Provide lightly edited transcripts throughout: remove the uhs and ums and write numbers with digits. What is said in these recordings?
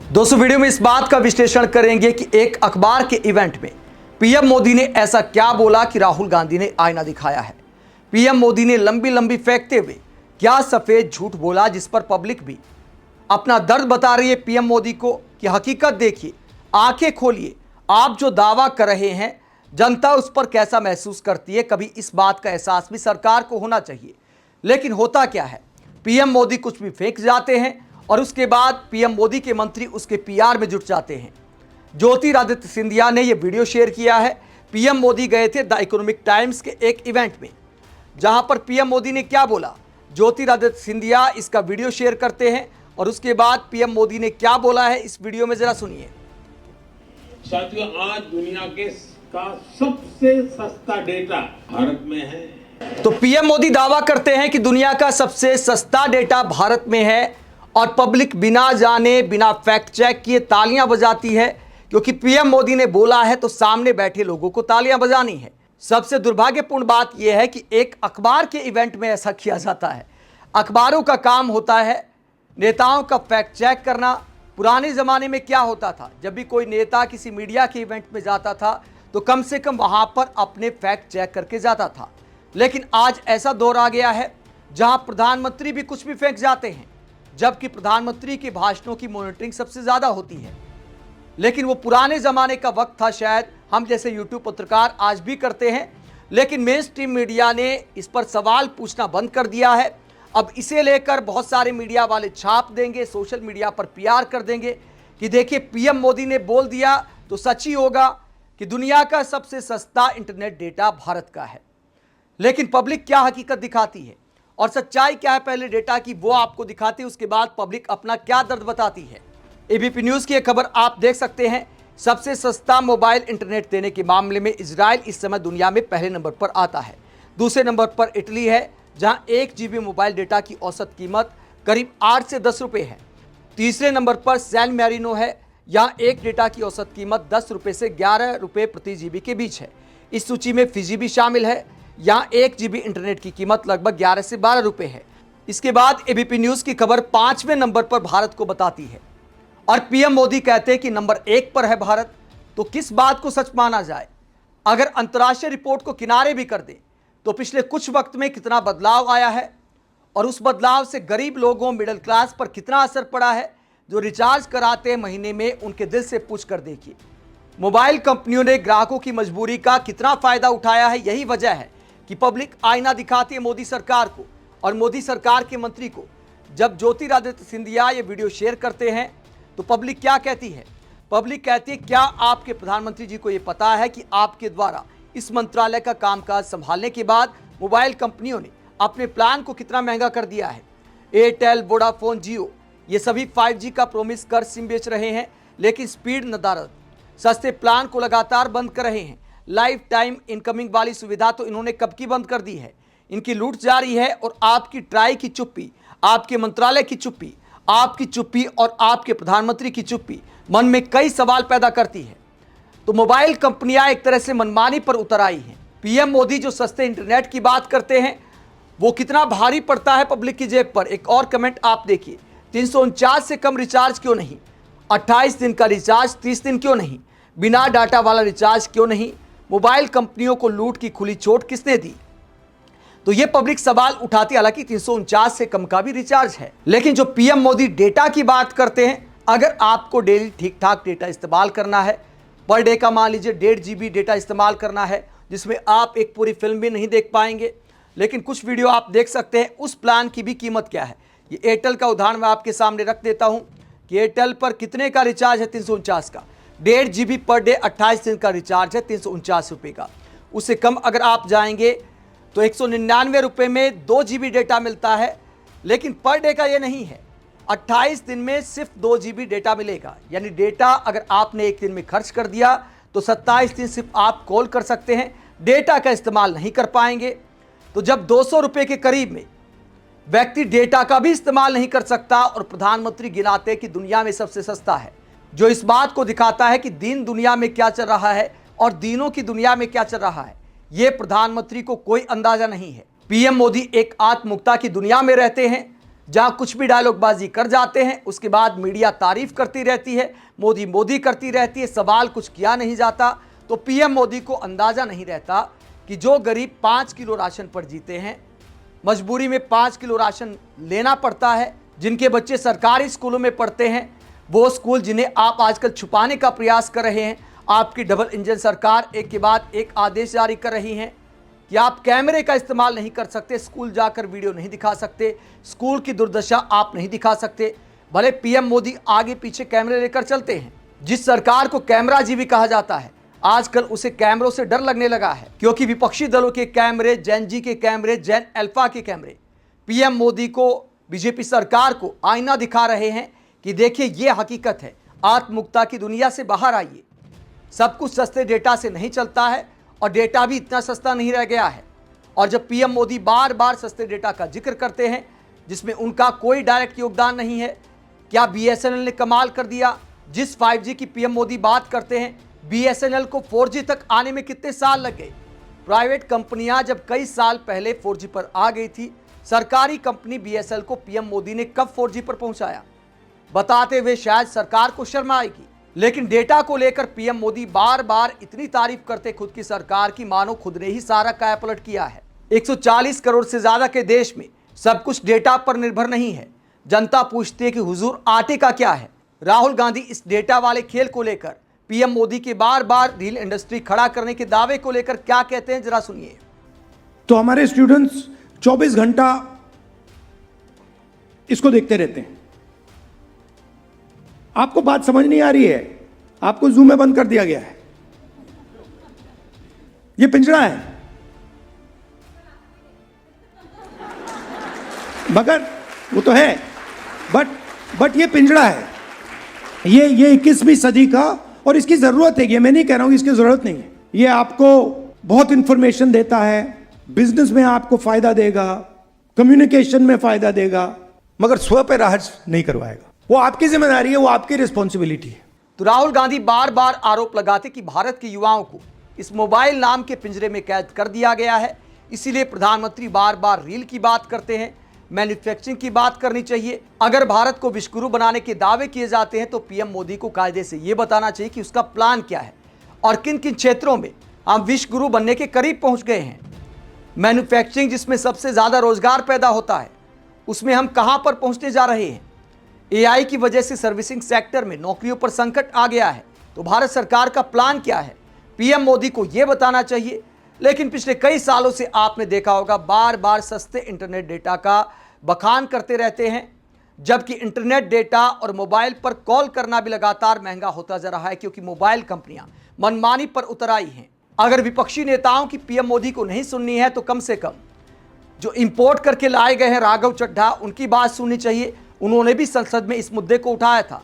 दोस्तों वीडियो में इस बात का विश्लेषण करेंगे कि एक अखबार के इवेंट में पीएम मोदी ने ऐसा क्या बोला कि राहुल गांधी ने आईना दिखाया है। पीएम मोदी ने लंबी लंबी फेंकते हुए क्या सफेद झूठ बोला जिस पर पब्लिक भी अपना दर्द बता रही है पीएम मोदी को कि हकीकत देखिए, आंखें खोलिए, आप जो दावा कर रहे हैं जनता उस पर कैसा महसूस करती है। कभी इस बात का एहसास भी सरकार को होना चाहिए। लेकिन होता क्या है, पीएम मोदी कुछ भी फेंक जाते हैं और उसके बाद पीएम मोदी के मंत्री उसके पीआर में जुट जाते हैं। ज्योतिरादित्य सिंधिया ने यह वीडियो शेयर किया है। पीएम मोदी गए थे द इकोनॉमिक टाइम्स के एक इवेंट में, जहां पर पीएम मोदी ने क्या बोला, ज्योतिरादित्य सिंधिया इसका वीडियो शेयर करते हैं और उसके बाद पीएम मोदी ने क्या बोला है इस वीडियो में जरा सुनिए। साथियों, आज दुनिया का सबसे सस्ता डेटा भारत में है। तो पीएम मोदी दावा करते हैं कि दुनिया का सबसे सस्ता डेटा भारत में है और पब्लिक बिना जाने बिना फैक्ट चेक किए तालियां बजाती है, क्योंकि पीएम मोदी ने बोला है तो सामने बैठे लोगों को तालियां बजानी है। सबसे दुर्भाग्यपूर्ण बात यह है कि एक अखबार के इवेंट में ऐसा किया जाता है। अखबारों का काम होता है नेताओं का फैक्ट चेक करना। पुराने ज़माने में क्या होता था, जब भी कोई नेता किसी मीडिया के इवेंट में जाता था तो कम से कम वहां पर अपने फैक्ट चेक करके जाता था। लेकिन आज ऐसा दौर आ गया है जहां प्रधानमंत्री भी कुछ भी फेंक जाते हैं, जबकि प्रधानमंत्री के भाषणों की मॉनिटरिंग सबसे ज़्यादा होती है। लेकिन वो पुराने ज़माने का वक्त था, शायद हम जैसे यूट्यूब पत्रकार आज भी करते हैं। लेकिन मेन स्ट्रीम मीडिया ने इस पर सवाल पूछना बंद कर दिया है। अब इसे लेकर बहुत सारे मीडिया वाले छाप देंगे, सोशल मीडिया पर पीआर कर देंगे कि देखिए पीएम मोदी ने बोल दिया तो सच ही होगा कि दुनिया का सबसे सस्ता इंटरनेट डेटा भारत का है। लेकिन पब्लिक क्या हकीकत दिखाती है और सच्चाई क्या है पहले डेटा की, वो आपको दिखाती है, उसके बाद पब्लिक अपना क्या दर्द बताती है। एबीपी न्यूज़ की एक खबर आप देख सकते हैं। सबसे सस्ता मोबाइल इंटरनेट देने के मामले में इजराइल इस समय दुनिया में पहले नंबर पर आता है। दूसरे नंबर पर इटली है, जहां 1 GB मोबाइल डेटा की औसत कीमत करीब 8 से 10 रुपये है। तीसरे नंबर पर सैन मैरिनो है, यहाँ एक डेटा की औसत कीमत 10 रुपये से 11 रुपये प्रति GB के बीच है। इस सूची में फिजी भी शामिल है, यहाँ 1 GB इंटरनेट की कीमत लगभग 11 से 12 रुपये है। इसके बाद एबीपी न्यूज़ की खबर 5वें नंबर पर भारत को बताती है और पीएम मोदी कहते हैं कि नंबर 1 पर है भारत। तो किस बात को सच माना जाए? अगर अंतर्राष्ट्रीय रिपोर्ट को किनारे भी कर दें तो पिछले कुछ वक्त में कितना बदलाव आया है और उस बदलाव से गरीब लोगों, मिडिल क्लास पर कितना असर पड़ा है। जो रिचार्ज कराते हैं महीने में, उनके दिल से पूछ कर देखिए। मोबाइल कंपनियों ने ग्राहकों की मजबूरी का कितना फ़ायदा उठाया है। यही वजह है कि पब्लिक आईना दिखाती है मोदी सरकार को और मोदी सरकार के मंत्री को। जब ज्योतिरादित्य सिंधिया ये वीडियो शेयर करते हैं तो पब्लिक क्या कहती है? पब्लिक कहती है, क्या आपके प्रधानमंत्री जी को ये पता है कि आपके द्वारा इस मंत्रालय का कामकाज संभालने के बाद मोबाइल कंपनियों ने अपने प्लान को कितना महंगा कर दिया है। एयरटेल, वोडाफोन, जियो ये सभी 5G का प्रोमिस कर सिम बेच रहे हैं, लेकिन स्पीड नदारद सस्ते प्लान को लगातार बंद कर रहे हैं। लाइफ टाइम इनकमिंग वाली सुविधा तो इन्होंने कब की बंद कर दी है। इनकी लूट जारी है और आपकी ट्राई की चुप्पी, आपके मंत्रालय की चुप्पी, आपकी चुप्पी और आपके प्रधानमंत्री की चुप्पी मन में कई सवाल पैदा करती है। तो मोबाइल कंपनियां एक तरह से मनमानी पर उतर आई हैं। पीएम मोदी जो सस्ते इंटरनेट की बात करते हैं वो कितना भारी पड़ता है पब्लिक की जेब पर। एक और कमेंट आप देखिए, 349 से कम रिचार्ज क्यों नहीं, 28 दिन का रिचार्ज 30 दिन क्यों नहीं, बिना डाटा वाला रिचार्ज क्यों नहीं, मोबाइल कंपनियों को लूट की खुली छूट किसने दी? तो ये पब्लिक सवाल उठाती है। हालांकि 349 से कम का भी रिचार्ज है, लेकिन जो पीएम मोदी डेटा की बात करते हैं, अगर आपको डेली ठीक ठाक डेटा इस्तेमाल करना है, पर डे का मान लीजिए 1.5 GB डेटा इस्तेमाल करना है, जिसमें आप एक पूरी फिल्म भी नहीं देख पाएंगे, लेकिन कुछ वीडियो आप देख सकते हैं, उस प्लान की भी कीमत क्या है। ये एयरटेल का उदाहरण मैं आपके सामने रख देता हूं कि एयरटेल पर कितने का रिचार्ज है, 349 का। 1.5 GB पर डे 28 दिन का रिचार्ज है 349 रुपये का। उससे कम अगर आप जाएंगे तो 199 रुपये में 2 GB डेटा मिलता है, लेकिन पर डे का ये नहीं है। 28 दिन में सिर्फ 2 GB डेटा मिलेगा, यानी डेटा अगर आपने एक दिन में खर्च कर दिया तो 27 दिन सिर्फ आप कॉल कर सकते हैं, डेटा का इस्तेमाल नहीं कर पाएंगे। तो जब 200 रुपये के करीब में व्यक्ति डेटा का भी इस्तेमाल नहीं कर सकता और प्रधानमंत्री गिनाते कि दुनिया में सबसे सस्ता है, जो इस बात को दिखाता है कि दीन दुनिया में क्या चल रहा है और दीनों की दुनिया में क्या चल रहा है, ये प्रधानमंत्री को कोई अंदाजा नहीं है। पीएम मोदी एक आत्ममुक्ता की दुनिया में रहते हैं जहां कुछ भी डायलॉगबाजी कर जाते हैं, उसके बाद मीडिया तारीफ करती रहती है, मोदी मोदी करती रहती है, सवाल कुछ किया नहीं जाता। तो पीएम मोदी को अंदाजा नहीं रहता कि जो गरीब 5 किलो राशन पर जीते हैं, मजबूरी में 5 किलो राशन लेना पड़ता है, जिनके बच्चे सरकारी स्कूलों में पढ़ते हैं, वो स्कूल जिन्हें आप आजकल छुपाने का प्रयास कर रहे हैं। आपकी डबल इंजन सरकार एक के बाद एक आदेश जारी कर रही है कि आप कैमरे का इस्तेमाल नहीं कर सकते, स्कूल जाकर वीडियो नहीं दिखा सकते, स्कूल की दुर्दशा आप नहीं दिखा सकते। भले पीएम मोदी आगे पीछे कैमरे लेकर चलते हैं। जिस सरकार को कैमरा जीवी कहा जाता है, आजकल उसे कैमरों से डर लगने लगा है, क्योंकि विपक्षी दलों के कैमरे, जैन जी के कैमरे, जैन अल्फा के कैमरे पीएम मोदी को, बीजेपी सरकार को आईना दिखा रहे हैं कि देखिए ये हकीकत है, आत्ममुक्ता की दुनिया से बाहर आइए। सब कुछ सस्ते डेटा से नहीं चलता है और डेटा भी इतना सस्ता नहीं रह गया है। और जब पीएम मोदी बार बार सस्ते डेटा का जिक्र करते हैं जिसमें उनका कोई डायरेक्ट योगदान नहीं है, क्या बीएसएनएल ने कमाल कर दिया? जिस 5G की पीएम मोदी बात करते हैं, बीएसएनएल को 4G तक आने में कितने साल लग गए? प्राइवेट कंपनियां जब कई साल पहले 4G पर आ गई थी, सरकारी कंपनी बीएसएनएल को पीएम मोदी ने कब 4G पर पहुंचाया? बताते हुए शायद सरकार को शर्म आएगी। लेकिन डेटा को लेकर पीएम मोदी बार बार इतनी तारीफ करते खुद की सरकार की, मानो खुद ने ही सारा कायापलट किया है। 140 करोड़ से ज्यादा के देश में सब कुछ डेटा पर निर्भर नहीं है। जनता पूछती है कि हुजूर आटे का क्या है? राहुल गांधी इस डेटा वाले खेल को लेकर पीएम मोदी के बार बार रील इंडस्ट्री खड़ा करने के दावे को लेकर क्या कहते हैं, जरा सुनिए। तो हमारे स्टूडेंट्स 24 घंटा इसको देखते रहते हैं। आपको बात समझ नहीं आ रही है, आपको जूम में बंद कर दिया गया है। ये पिंजरा है, मगर वो तो है, बट ये पिंजरा है। ये 21वीं सदी का, और इसकी जरूरत है। ये मैं नहीं कह रहा हूं कि इसकी जरूरत नहीं है। ये आपको बहुत इंफॉर्मेशन देता है, बिजनेस में आपको फायदा देगा, कम्युनिकेशन में फायदा देगा, मगर स्व पे राज नहीं करवाएगा। वो आपकी जिम्मेदारी है, वो आपकी रिस्पॉन्सिबिलिटी है। तो राहुल गांधी बार बार आरोप लगाते कि भारत के युवाओं को इस मोबाइल नाम के पिंजरे में कैद कर दिया गया है। इसीलिए प्रधानमंत्री बार बार रील की बात करते हैं, मैन्युफैक्चरिंग की बात करनी चाहिए। अगर भारत को विश्वगुरु बनाने के दावे किए जाते हैं तो पीएम मोदी को कायदे से यह बताना चाहिए कि उसका प्लान क्या है और किन किन क्षेत्रों में हम विश्वगुरु बनने के करीब पहुंच गए हैं। मैन्युफैक्चरिंग जिसमें सबसे ज़्यादा रोजगार पैदा होता है, उसमें हम कहां पर पहुंचने जा रहे हैं? एआई की वजह से सर्विसिंग सेक्टर में नौकरियों पर संकट आ गया है, तो भारत सरकार का प्लान क्या है? पीएम मोदी को यह बताना चाहिए। लेकिन पिछले कई सालों से आपने देखा होगा बार बार सस्ते इंटरनेट डेटा का बखान करते रहते हैं, जबकि इंटरनेट डेटा और मोबाइल पर कॉल करना भी लगातार महंगा होता जा रहा है, क्योंकि मोबाइल कंपनियां मनमानी पर उतर आई हैं। अगर विपक्षी नेताओं की पीएम मोदी को नहीं सुननी है तो कम से कम जो इंपोर्ट करके लाए गए हैं राघव चड्ढा, उनकी बात सुननी चाहिए। उन्होंने भी संसद में इस मुद्दे को उठाया था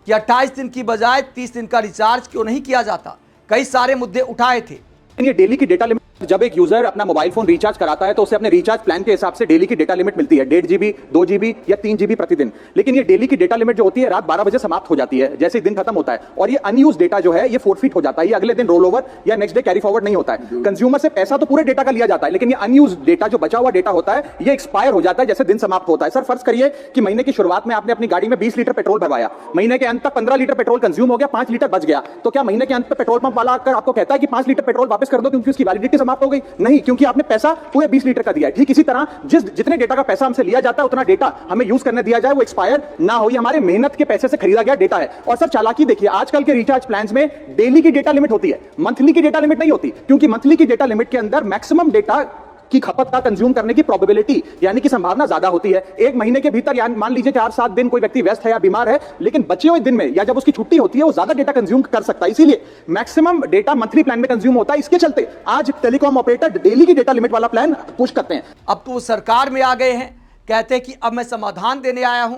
कि 28 दिन की बजाय 30 दिन का रिचार्ज क्यों नहीं किया जाता। कई सारे मुद्दे उठाए थे। ये डेली की डेटा लिमिट, जब एक यूजर अपना मोबाइल फोन रिचार्ज कराता है तो उसे अपने रिचार्ज प्लान के हिसाब से डेली की डेटा लिमिट मिलती है, 1.5 GB, 2 GB या 3 GB प्रतिदिन। लेकिन ये डेली की डेटा लिमिट जो होती है रात 12 बजे समाप्त हो जाती है, जैसे ही दिन खत्म होता है, और ये अनयूज डेटा जो है ये फोरफिट हो जाता है। ये अगले दिन रोल ओवर या नेक्स्ट डे कैरी फॉरवर्ड नहीं होता है। कंज्यूमर से पैसा तो पूरे डेटा का लिया जाता है, लेकिन ये अनयूज डेटा जो बचा हुआ डेटा होता है ये एक्सपायर हो जाता है जैसे दिन समाप्त होता है। सर फर्ज करिए कि महीने की शुरुआत में आपने अपनी गाड़ी में 20 लीटर पेट्रोल भरवाया, महीने के अंत तक 15 लीटर पेट्रोल कंज्यूम हो गया, 5 लीटर बच गया, तो क्या महीने के अंत में पेट्रोल पंप वाला आकर आपको कहता है कि 5 लीटर पेट्रोल वापस कर दो क्योंकि उसकी वैलिडिटी समाप्त हो गई? नहीं, क्योंकि आपने पैसा पूरे 20 लीटर का दिया है। ठीक इसी तरह जितने डेटा का पैसा हमसे लिया जाता है उतना डेटा हमें यूज करने दिया जाए, वो एक्सपायर ना हो। ये हमारे मेहनत के पैसे से खरीदा गया डेटा है। और सर चालाकी देखिए, आजकल के रिचार्ज प्लान्स में डेली की डेटा लिमिट होती है, मंथली की डेटा लिमिट नहीं होती, क्योंकि मंथली की डेटा लिमिट के अंदर मैक्सिमम डेटा की खपत का कंज्यूम करने की प्रोबेबिलिटी यानी कि संभावना ज्यादा होती है। एक महीने के भीतर यानी मान लीजिए 4-7 दिन कोई व्यक्ति व्यस्त है या बीमार है, लेकिन बचे हुए दिन में या जब उसकी छुट्टी होती है वो ज्यादा डेटा कंज्यूम कर सकता है। इसीलिए मैक्सिमम डेटा मंथली प्लान में कंज्यूम होता है। इसके चलते आज टेलीकॉम ऑपरेटर डेली की डेटा लिमिट वाला प्लान पुश करते हैं। अब तो वो सरकार में आ गए हैं, कहते हैं कि अब मैं समाधान देने आया हूं।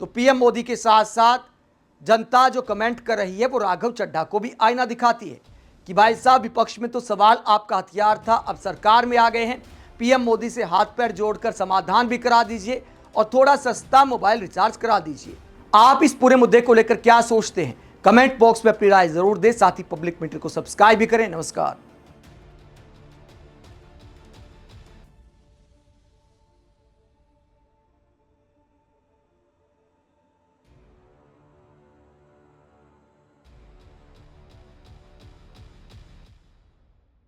तो पीएम मोदी के साथ साथ जनता जो कमेंट कर रही है वो राघव चड्ढा को भी आईना दिखाती है कि भाई साहब विपक्ष में तो सवाल आपका हथियार था, अब सरकार में आ गए हैं, पीएम मोदी से हाथ पैर जोड़कर समाधान भी करा दीजिए और थोड़ा सस्ता मोबाइल रिचार्ज करा दीजिए। आप इस पूरे मुद्दे को लेकर क्या सोचते हैं? कमेंट बॉक्स में अपनी राय जरूर दें। साथ ही पब्लिक मीटर को सब्सक्राइब भी करें। नमस्कार।